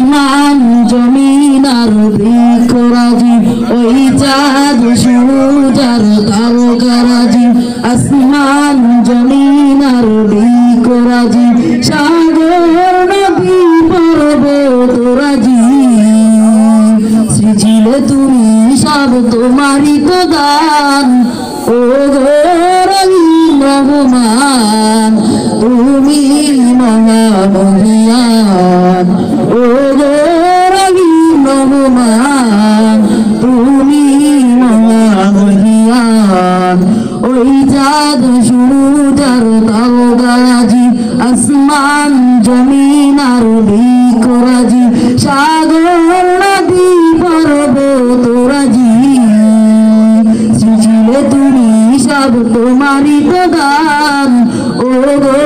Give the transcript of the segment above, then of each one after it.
আসমান জমিন আর বৃক্ষরাজি, ওই চাঁদ সূর্য আর তারকারাজি। আসমান জমিন আর বৃক্ষরাজি, সাগর নদী পর্বতরাজি। সৃজিলে তুমি সব তোমারই তো দান, ও গো রহিম রহমান তুমি মহামহিয়ান। ও গো রহিম রহমান তুমি মহামহিয়ান। ওই চাঁদ সূর্য আর তারকারাজি, আসমান জমিন আর বৃক্ষরাজি, সাগর নদী পর্বতরাজি। সৃজিলে তুমি সব তোমারই তো দান, ও গো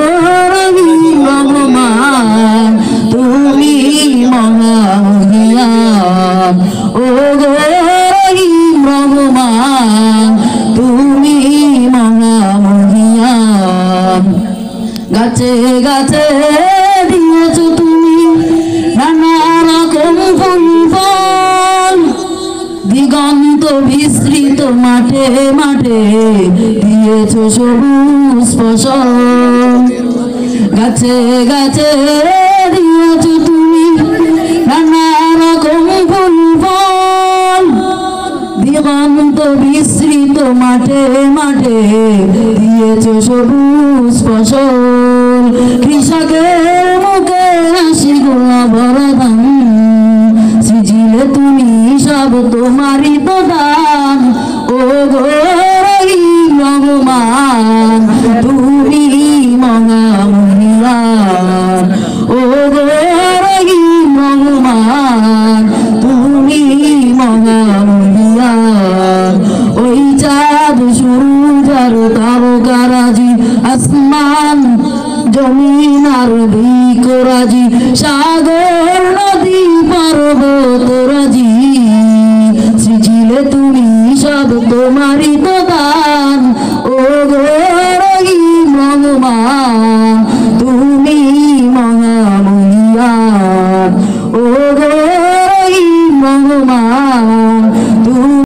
রহিম রহমান তুমি মহামহিয়ান। ও গো রহিম রহমান তুমি মহামহিয়ান। গাছে গাছে দিয়েছো তুমি নানা রকম ফুল ফল, দিগন্ত বিস্তৃত মাঠে মাঠে দিয়েছো সবুজ ফসল। গাছে গাছে দিয়েছো তুমি নানা রকম ফুল ফল, দিগন্ত বিস্তৃত মাঠে মাঠে দিয়েছো সবুজ ফসল। কৃষকের মুখে হাসি গোলা বরদান, সৃজিলে তুমি সব তোমারই তো দান, ও গো রহিম রহমান তুমি মহামহিয়ান। ও গো রহিম রহমান তুমি মহামহিয়ান। ওই চাঁদ সূর্য আর তারকারাজি, আসমান জমিন আর বৃক্ষরাজি,